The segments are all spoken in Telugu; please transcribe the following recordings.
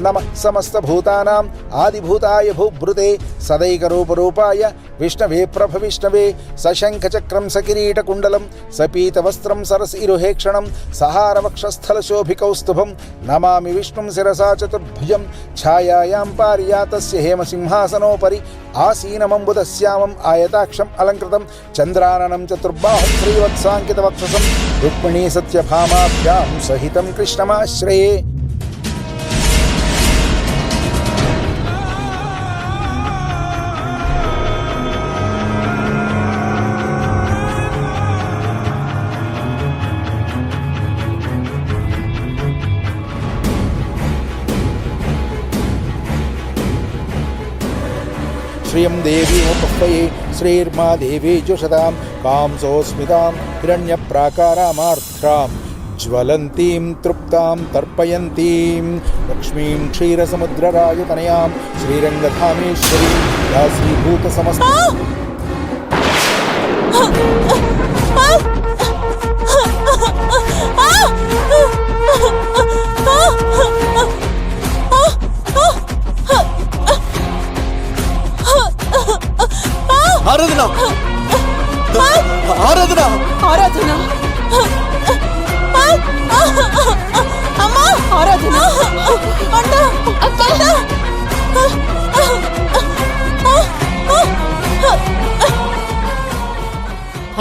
नमः समस्तभूतानाम् आदिभूताय भूभृते सदैकरूपरूपाय विष्णवे प्रभविष्णवे सशङ्खचक्रं सकिरीटकुण्डलं सपीतवस्त्रं सरसिरुहेक्षणं सहारवक्षस्थलशोभिकौस्तुभं नमामि विष्णुं शिरसा चतुर्भुजं छायायां पारियातस्य हेमसिंहासनोपरि आसीनमम्बुदश्यामम् आयताक्षम् अलङ्कृतं चन्द्राननं चतुर्बाहुं श्रीवत्साङ्कितवक्षसं रुक्मिणी सत्यभामाभ्यां सहितं कृष्णमाश्रये। श्रियं देवीमुपह्वये श्रीर्मा देवी जुषतां कांसोऽस्मितां हिरण्यप्राकारामार्द्रां ज्वलन्तीं तृप्तां तर्पयन्तीं लक्ष्मीं क्षीरसमुद्रराजतनयां श्रीरङ्गधामेश्वरीं दासीभूतसमस्त आराधना आराधना आराधना अम्मा आराधना अंडा अक्का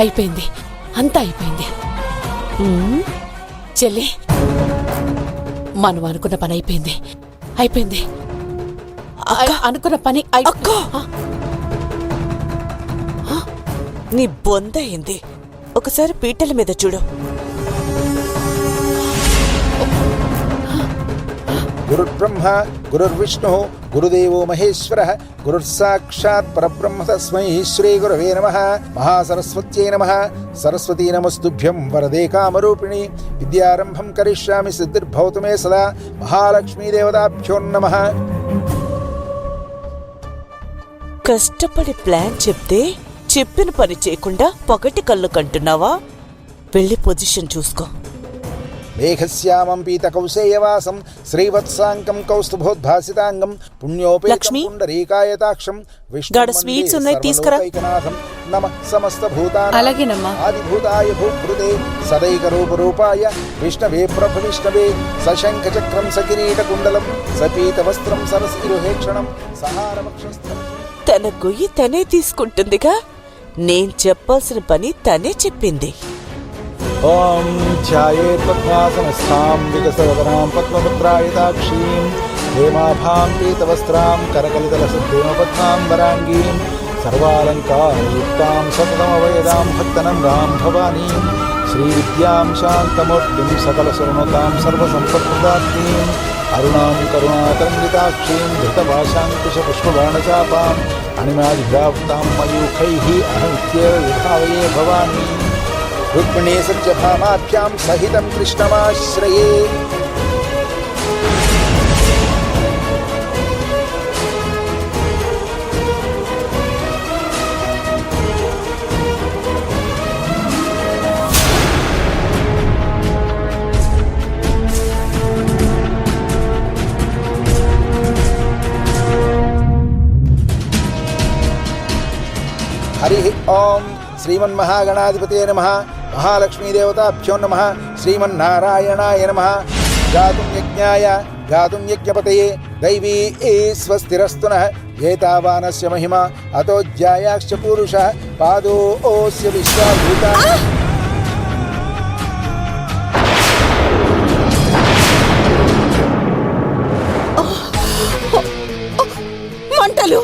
అయిపోయింది అంతా అయిపోయింది చెల్లి మనం అనుకున్న పని అయిపోయింది అయిపోయింది అనుకున్న పని అక్క నీ బొందయింది ఒకసారి పీటల మీద చూడు गुरुर्ब्रह्मा गुरुर्विष्णुः गुरुदेवो महेश्वरः गुरुर्साक्षात् परब्रह्म तस्मै श्रीगुरवे नमः। महासरस्वत्यै नमः। सरस्वती नमस्तुभ्यं वरदे कामरूपिणी विद्यारम्भं करिष्यामि सिद्धिर्भवतु मे सदा। महालक्ष्मी देवताभ्यो नमः। కష్టపడి ప్లాన్ చెప్తే చెప్పిన పని చేయకుండా పగటి కళ్ళు కంటున్నావా? వెళ్ళి పొజిషన్ చూసుకో. మేఘశ్యామం పీతకౌశేయవాసం శ్రీవత్సాంకం కౌస్తుభోద్భాసితాంగం పుణ్యోపేతం పుండరీకాయతాక్షం గాడ స్వీట్స్ ఉన్నాయి తీసుకురా. నమః సమస్తభూతానాం ఆదిభూతాయ భూభృతే సదైకరూపరూపాయ విష్ణవే ప్రభవిష్ణవే సశంఖచక్రం సకిరీటకుండలం సపీతవస్త్రం సరసిరుహేక్షణం సహారవక్షస్థలం. తన గొయ్యి తనే తీసుకుంటుందిగా. నేను చెప్పాల్సిన పని తనే చెప్పింది. ఓం ధ్యాయేత్ పద్మాసనస్థాం వికసవదనాం పద్మముద్రాయతాక్షీం హేమాభాం పీతవస్త్రాం కరకలితలసద్ధేమపద్మాం వరాంగీం సర్వాలంకారయుక్తాం సతతమవయదాం భక్తనమ్రాం భవానీం శ్రీవిద్యాం శాంతమూర్తిం సకలశరణతాం సర్వసంపత్ప్రదాత్రీం అరుణాం కరుణాతరంగితాక్షీం ధృతపాశాంకుశపుష్పబాణచాపాం అణిమాదివ్యాప్తాం మయూఖైః అహమిత్యేవ విభావయే భవానీ रुक्मिणी सत्यभामाभ्यां सहितं कृष्णमाश्रये। हरिः ओं श्रीमन्महागणाधिपते नमः। महालक्ष्मी देवताभ्यो नमः। श्रीमन्नारायणाय नमः। गातुं यज्ञाय गातुं यज्ञपतये दैवी स्वस्तिरस्तु नः। एतावानस्य महिमा अतो ज्यायाश्च पुरुषः पादोऽस्य विश्वाभूतानि। మంటలు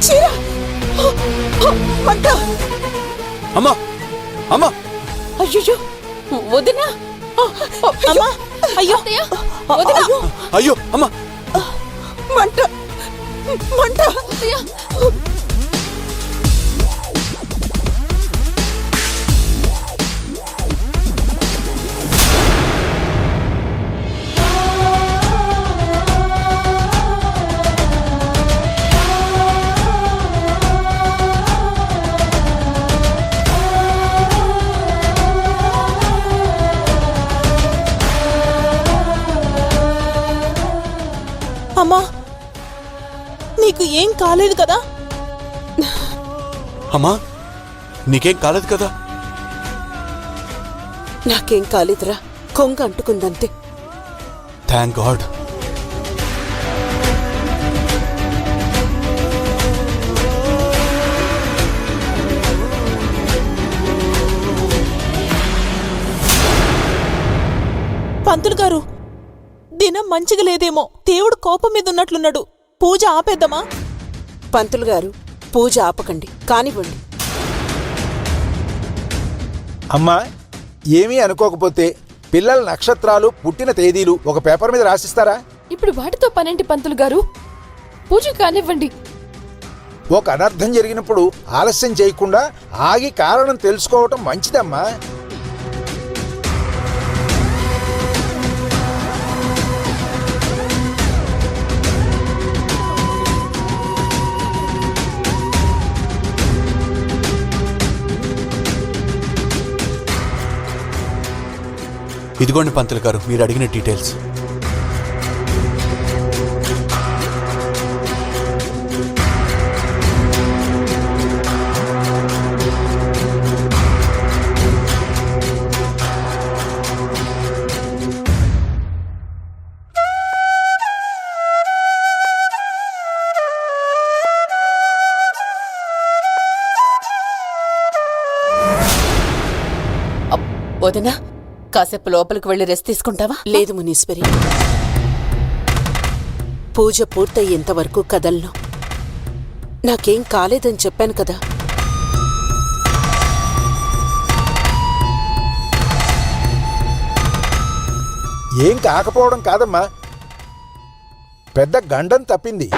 చీరా మంట. అమ్మా అమ్మా అయ్యో వదినా అమ్మా అయ్యో వదినా అయ్యో అమ్మా మంట మంట. నీకు ఏం కాలేదు కదా? అమ్మా నీకేం కాలేదు కదా? నాకేం కాలేదురా, కొంగ అంటుకుందంతే. Thank God. పంతులు గారు, దినం మంచిగా లేదేమో, దేవుడు కోపం మీద ఉన్నట్లున్నాడు. పూజ ఆపేద్దామా? పంతులు గారు, పూజ ఆపకండి, కానివ్వండి. అమ్మా, ఏమీ అనుకోకపోతే పిల్లల నక్షత్రాలు, పుట్టిన తేదీలు ఒక పేపర్ మీద రాసిస్తారా? ఇప్పుడు వాటితో పనేంటి పంతులు గారు? పూజ కానివ్వండి. ఒక అనర్థం జరిగినప్పుడు ఆలస్యం చేయకుండా ఆగి కారణం తెలుసుకోవటం మంచిదమ్మా. ఇదిగోండి పంతులు గారు, మీరు అడిగిన డీటెయిల్స్. వదినా, కాసేపు లోపలికి వెళ్ళి రెస్ట్ తీసుకుంటావా? లేదు మునీశ్వరి, పూజ పూర్తయ్యేంత వరకు కదలను. నాకేం కాలేదని చెప్పాను కదా. ఏం కాకపోవడం కాదమ్మా, పెద్ద గండం తప్పింది.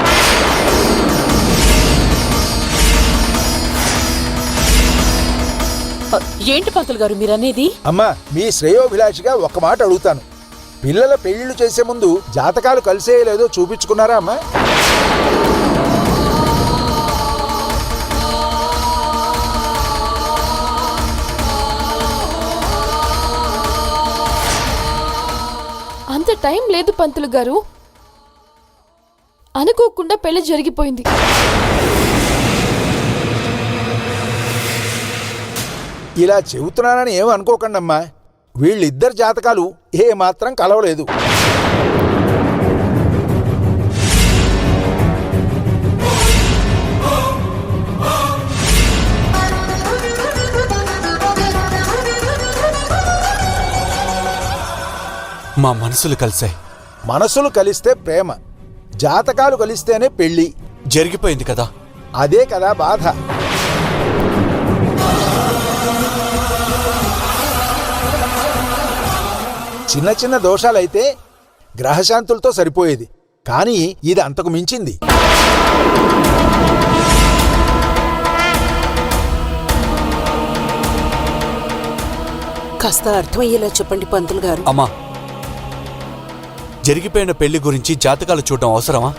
ఏంటి పంతులు గారు మీరనేది? అమ్మా, మీ శ్రేయోభిలాషిగా ఒక్క మాట అడుగుతాను. పిల్లల పెళ్లిళ్ళు చేసే ముందు జాతకాలు కలిసేయలేదో చూపించుకున్నారా అమ్మా? అంత టైం లేదు పంతులు గారు. అనుకోకుండా పెళ్లి జరిగిపోయింది. ఇలా చెబుతున్నానని ఏం అనుకోకండమ్మా, వీళ్ళిద్దరి జాతకాలు ఏమాత్రం కలవలేదు. మా మనసులు కలిసాయి. మనసులు కలిస్తే ప్రేమ, జాతకాలు కలిస్తేనే పెళ్లి. జరిగిపోయింది కదా. అదే కదా బాధ. చిన్న చిన్న దోషాలైతే గ్రహశాంతులతో సరిపోయేది, కానీ ఇది అంతకు మించింది. కాస్త అర్థమయ్యేలా చెప్పండి పంతులు గారు. అమ్మా, జరిగిపోయిన పెళ్లి గురించి జాతకాలు చూడడం అవసరమా?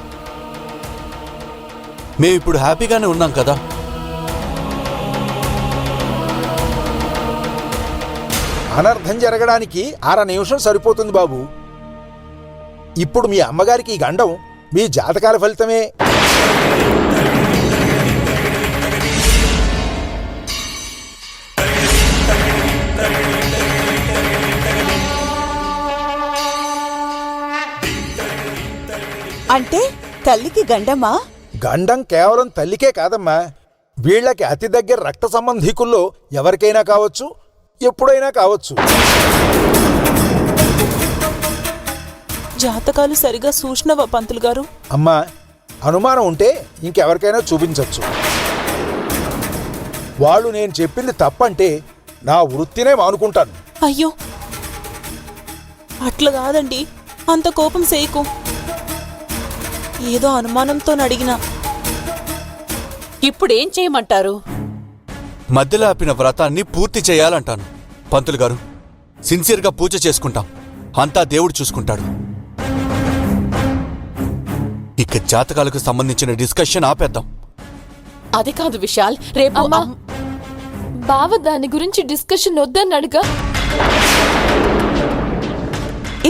మేమిప్పుడు హ్యాపీగానే ఉన్నాం కదా. అనర్థం జరగడానికి 1/2 నిమిషం సరిపోతుంది బాబు. ఇప్పుడు మీ అమ్మగారికి ఈ గండం మీ జాతకాల ఫలితమే. అంటే తల్లికి గండమా? గండం కేవలం తల్లికే కాదమ్మా, వీళ్ళకి అతి దగ్గర రక్త సంబంధీకుల్లో ఎవరికైనా కావచ్చు, ఎప్పుడైనా కావచ్చు. జాతకాలు సరిగా చూసినవా పంతులు గారు? అమ్మా, అనుమానం ఉంటే ఇంకెవరికైనా చూపించవచ్చు. వాళ్ళు నేను చెప్పింది తప్పంటే నా వృత్తినే మానుకుంటాను. అయ్యో, అట్లా కాదండి, అంత కోపం చేయకు. ఏదో అనుమానంతో అడిగినా. ఇప్పుడేం చేయమంటారు? మధ్యలో ఆపిన వ్రతాన్ని పూర్తి చేయాలంటాను. పంతులు గారు, సిన్సియర్గా పూజ చేసుకుంటాం, అంతా దేవుడు చూసుకుంటాడు. ఇక జాతకాలకు సంబంధించిన డిస్కషన్ ఆపేద్దాం. అది కాదు విశాల్, రేపు బావ దాని గురించి డిస్కషన్ వద్దన్నాడుగా.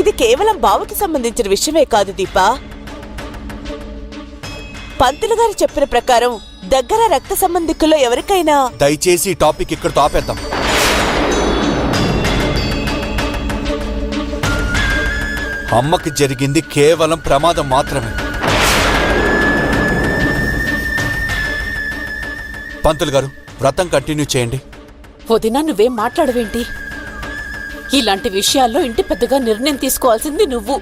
ఇది కేవలం బావకి సంబంధించిన విషయమే కాదు దీపా, పంతులు గారు చెప్పిన ప్రకారం దగ్గర రక్త సంబంధికుల్లో ఎవరికైనా దయచేసి ఈ టాపిక్ ఇక్కడితో ఆపేద్దాం. అమ్మకి జరిగింది కేవలం ప్రమాదం మాత్రమే. పంతులు గారు, వ్రతం కంటిన్యూ చేయండి. వదినా, నువ్వేం మాట్లాడవేంటి? ఇలాంటి విషయాల్లో ఇంటి పెద్దగా నిర్ణయం తీసుకోవాల్సింది నువ్వు.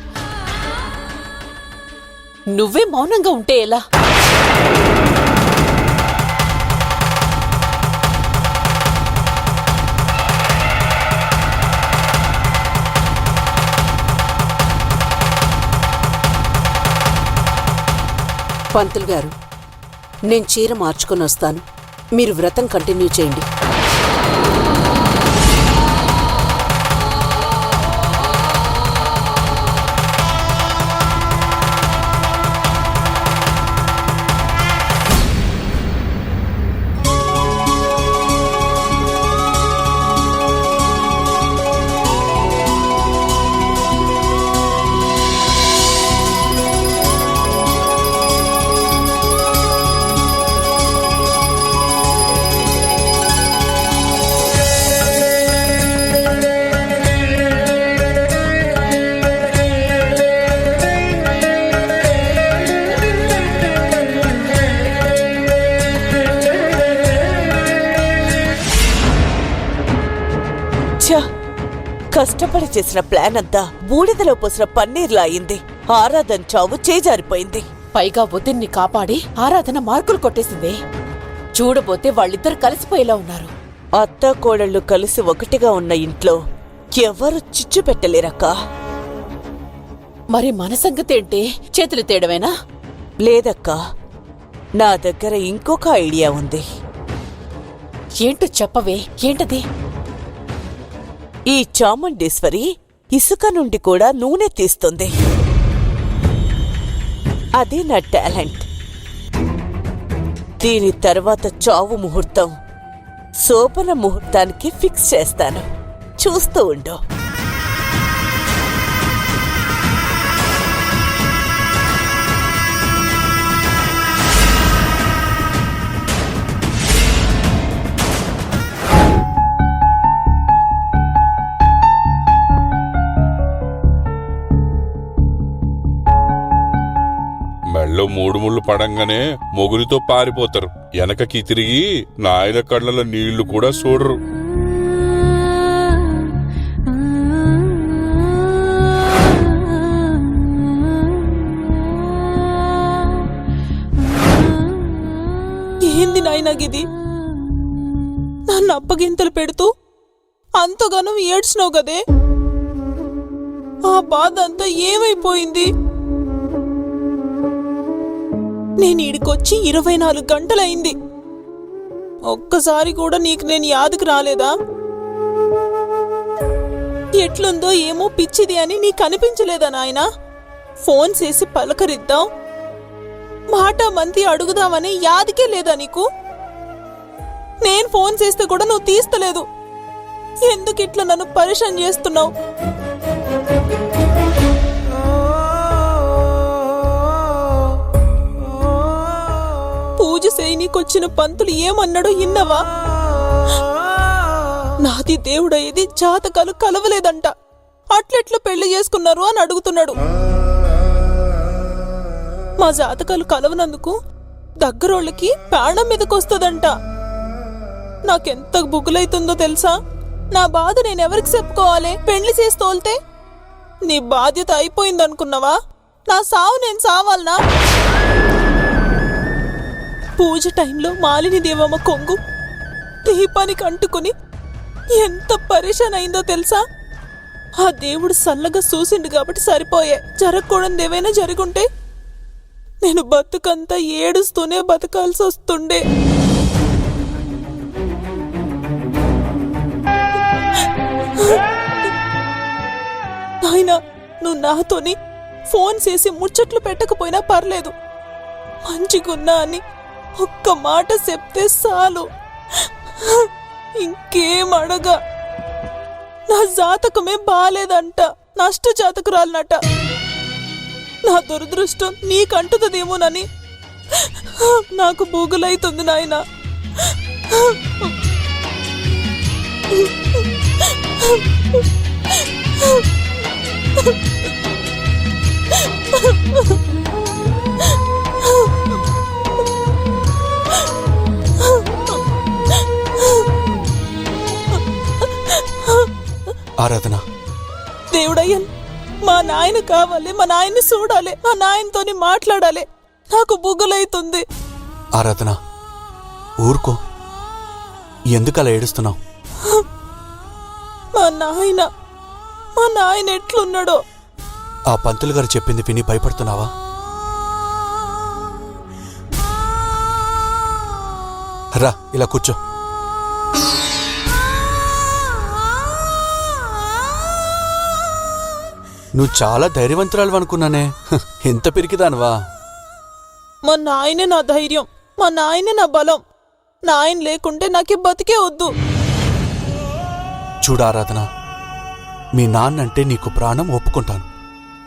నువ్వే మౌనంగా ఉంటే ఎలా? పంతులు గారు, నేను చీర మార్చుకొని వస్తాను. మీరు వ్రతం కంటిన్యూ చేయండి. కష్టపడి చేసిన ప్లాన్ అంతా బూడిదలో పోసిన పన్నీర్లా అయింది. ఆరాధన చావు చేజారిపోయింది. పైగా వదిన్ని కాపాడి ఆరాధన మార్కులు కొట్టేసింది. చూడబోతే వాళ్ళిద్దరు కలిసిపోయేలా ఉన్నారు. అత్తా కోడళ్ళు కలిసి ఒకటిగా ఉన్న ఇంట్లో ఎవరు చిచ్చు పెట్టలేరక్కా. మరి మన సంగతేంటి? చేతులు తేడమేనా? లేదక్కా, నా దగ్గర ఇంకొక ఐడియా ఉంది. ఏంటో చెప్పవే, ఏంటది? ఈ చాముండేశ్వరి ఇసుక నుండి కూడా నూనె తీస్తుంది. అది నా టాలెంట్. దీని తర్వాత చావు ముహూర్తం శోభన ముహూర్తానికి ఫిక్స్ చేస్తాను. చూస్తూ ఉండు. మెళ్ళో 3 ముళ్ళు పడంగానే మొగురితో పారిపోతారు. వెనకకి తిరిగి నాయన కళ్ళలో నీళ్లు కూడా చూడరు. ఏంది నాయనగిది? నన్ను అప్పగింతలు పెడుతూ అంతగానో ఏడ్చినావు గదే. ఆ బాధ అంతా ఏమైపోయింది? నేను ఈడికొచ్చి 24 గంటలైంది. ఒక్కసారి కూడా నీకు నేను యాదకు రాలేదా? ఎట్లుందో ఏమో పిచ్చిది అని నీకు అనిపించలేదా నాయనా? ఫోన్ చేసి పలకరిద్దాం, మాట మంతి అడుగుదామని యాదికే లేదా నీకు? నేను ఫోన్ చేస్తే కూడా నువ్వు తీస్తలేదు. ఎందుకు ఇట్లా నన్ను పరిశాన్ చేస్తున్నావు? పూజ చేయనీకొచ్చిన పంతులు ఏమన్నాడో ఇన్నవా? నాది దేవుడయ్యేది జాతకాలు కలవలేదంట, అట్లెట్లా పెళ్లి చేసుకున్నారు అని అడుగుతున్నాడు. మా జాతకాలు కలవనందుకు దగ్గరోళ్ళకి ప్రాణం మీదకొస్తుందంట. నాకెంత బుగులైతుందో తెలుసా? నా బాధ నేనెవరికి చెప్పుకోవాలి? పెళ్లి చేసి తోల్తే నీ బాధ్యత అయిపోయిందనుకున్నావా? నా సావు నేను సావాలనా? పూజ టైంలో మాలిని దేవమ్మ కొంగు దీపానికి అంటుకుని ఎంత పరిశాన్ అయిందో తెలుసా? ఆ దేవుడు సల్లగా చూసిండు కాబట్టి సరిపోయే. జరగకూడదు ఏవైనా జరుగుంటే నేను బతుకంతా ఏడుస్తూనే బతకాల్సి వస్తుండే. నాయనా, నువ్వు నాతోని ఫోన్ చేసి ముచ్చట్లు పెట్టకపోయినా పర్లేదు, మంచిగున్నా అని ఒక్క మాట చెప్తే చాలు. ఇంకేం అడగా. నా జాతకమే బాలేదంట, నష్ట జాతకురాలనట. నా దురదృష్టం నీకంటుతుందేమోనని నాకు బూగులైతుంది నాయనా. ఆరాధన, దేవుడయ్యన్, మా నాయన కావాలి, మా నాయన్ని చూడాలి, మా నాయనతోని మాట్లాడాలి. నాకు బుగ్గులైతుంది. ఆరాధన, ఊరుకో. ఎందుకలా ఏడుస్తున్నావు? మా నాయన ఎట్లున్నాడో. ఆ పంతులు గారు చెప్పింది విని భయపడుతున్నావా? రా, ఇలా కూర్చో. నువ్వు చాలా ధైర్యవంతురాలు అనుకున్నానే. ఎంత పిరికిదానువా? మా నాయనే నా ధైర్యం, మా నాయనే నా బలం. నాయన లేకుంటే నాకే బతికే వద్దు. చూడారాధన, మీ నాన్నంటే నీకు ప్రాణం ఒప్పుకుంటాను,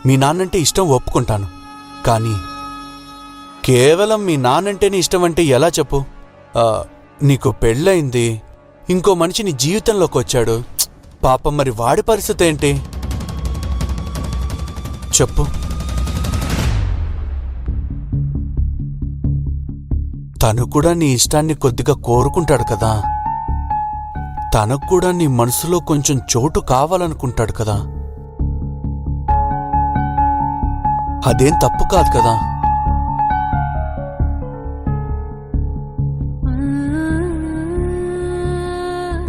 మీ నాన్నంటే ఇష్టం ఒప్పుకుంటాను. కానీ కేవలం మీ నాన్నంటేనే ఇష్టం అంటే ఎలా చెప్పు? నీకు పెళ్ళయింది, ఇంకో మనిషి నీ జీవితంలోకి వచ్చాడు. పాపం, మరి వాడి పరిస్థితి ఏంటి చెప్పు? తను కూడా నీ ఇష్టాన్ని కొద్దిగా కోరుకుంటాడు కదా. తనకు కూడా నీ మనసులో కొంచెం చోటు కావాలనుకుంటాడు కదా. అదేం తప్పు కాదు కదా.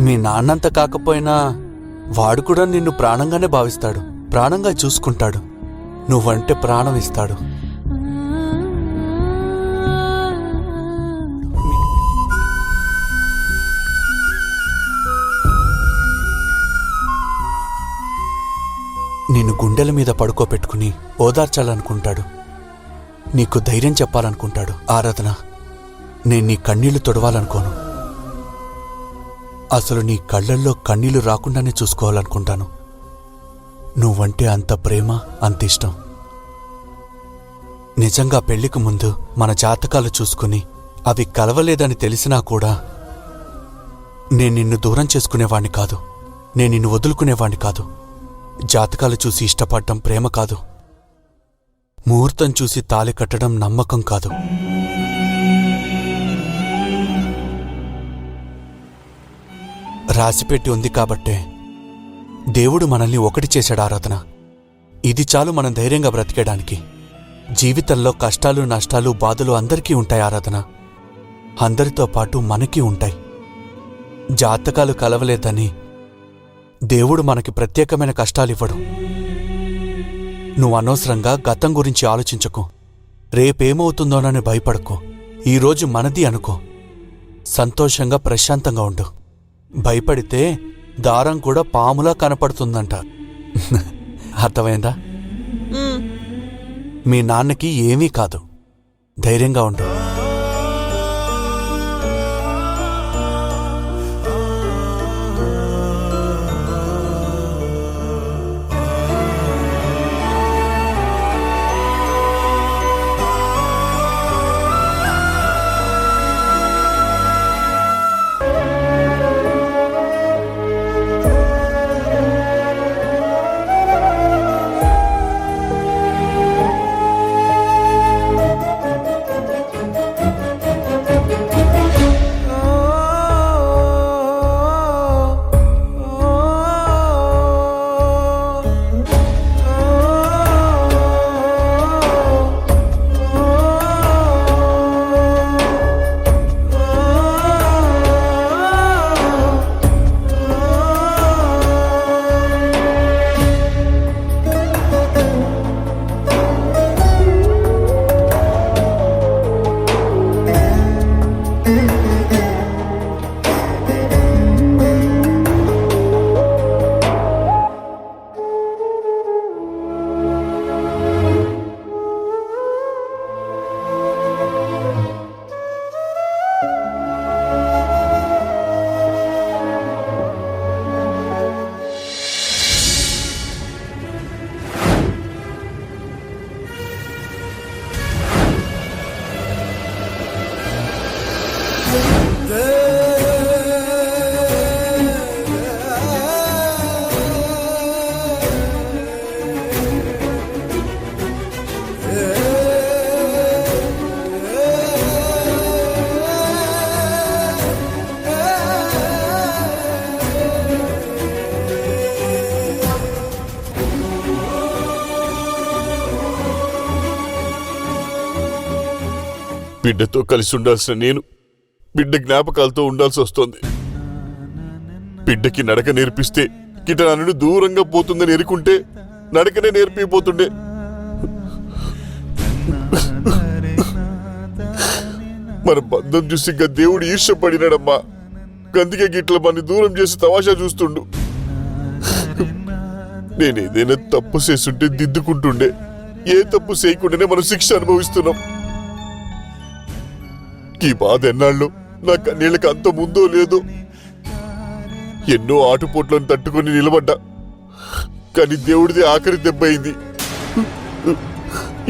మీ నాన్నంత కాకపోయినా వాడు కూడా నిన్ను ప్రాణంగానే భావిస్తాడు, ప్రాణంగా చూసుకుంటాడు, నువ్వంటే ప్రాణం ఇస్తాడు. నిన్ను గుండెల మీద పడుకోబెట్టుకుని ఓదార్చాలనుకుంటాడు, నీకు ధైర్యం చెప్పాలనుకుంటాడు. ఆరాధన, నేను నీ కన్నీళ్లు తొడవాలనుకోను. అసలు నీ కళ్ళల్లో కన్నీళ్లు రాకుండానే చూసుకోవాలనుకుంటాను. నువ్వంటే అంత ప్రేమ, అంత ఇష్టం. నిజంగా పెళ్లికి ముందు మన జాతకాలు చూసుకుని అవి కలవలేదని తెలిసినా కూడా నేను నిన్ను దూరం చేసుకునేవాణ్ణి కాదు, నేను నిన్ను వదులుకునేవాణ్ణి కాదు. జాతకాలు చూసి ఇష్టపడటం ప్రేమ కాదు, ముహూర్తం చూసి తాళి కట్టడం నమ్మకం కాదు. రాసిపెట్టి ఉంది కాబట్టే దేవుడు మనల్ని ఒకటి చేశాడు. ఆరాధన, ఇది చాలు మనం ధైర్యంగా బ్రతికేయడానికి. జీవితంలో కష్టాలు, నష్టాలు, బాధలు అందరికీ ఉంటాయి ఆరాధన. అందరితో పాటు మనకి ఉంటాయి. జాతకాలు కలవలేదని దేవుడు మనకి ప్రత్యేకమైన కష్టాలివ్వడు. నువ్వు అనవసరంగా గతం గురించి ఆలోచించకు, రేపేమవుతుందోనని భయపడకు. ఈరోజు మనది అనుకో, సంతోషంగా ప్రశాంతంగా ఉండు. భయపడితే దారం కూడా పాములా కనపడుతుందంట. అర్థమైందా? మీ నాన్నకి ఏమీ కాదు, ధైర్యంగా ఉండు. బిడ్డతో కలిసి ఉండాల్సిన నేను బిడ్డ జ్ఞాపకాలతో ఉండాల్సి వస్తోంది. బిడ్డకి నడక నేర్పిస్తే గిట నన్ను దూరంగా పోతుందని ఎరుకుంటే నడకనే నేర్పిపోతుండే. మన బంధం చూసి ఇంకా దేవుడు ఈర్ష్యపడినాడమ్మా. గందుకే గిట్ల మన దూరం చేసి తమాషా చూస్తుండు. నేనేదైనా తప్పు చేస్తుంటే దిద్దుకుంటుండే. ఏ తప్పు చేయకుండానే మనం శిక్ష అనుభవిస్తున్నాం. ఈ బాధ ఎన్నాళ్ళు నా కన్నీళ్ళకి అంత ముందో లేదో. ఎన్నో ఆటుపోట్లను తట్టుకొని నిలబడ్డా, కానీ దేవుడిది ఆఖరి దెబ్బ అయింది.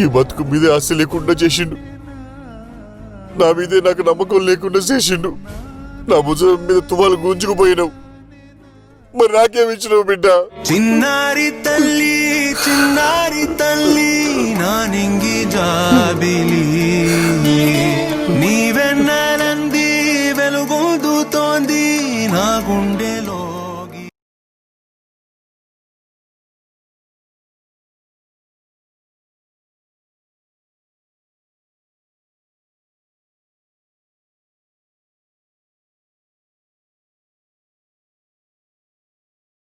ఈ బతుకు మీదే ఆశ లేకుండా చేసిండు. నా మీదే నాకు నమ్మకం లేకుండా చేసిండు. నా భుజం మీద తువాలు గుంజుకుపోయినావు. మరి నాకేమిచ్చినావు బిడ్డ? చిన్నారి తల్లి నా నింగి జాబిలి, నీవెన్నెలంది వెలుగొందుతోంది నా గుండెలో.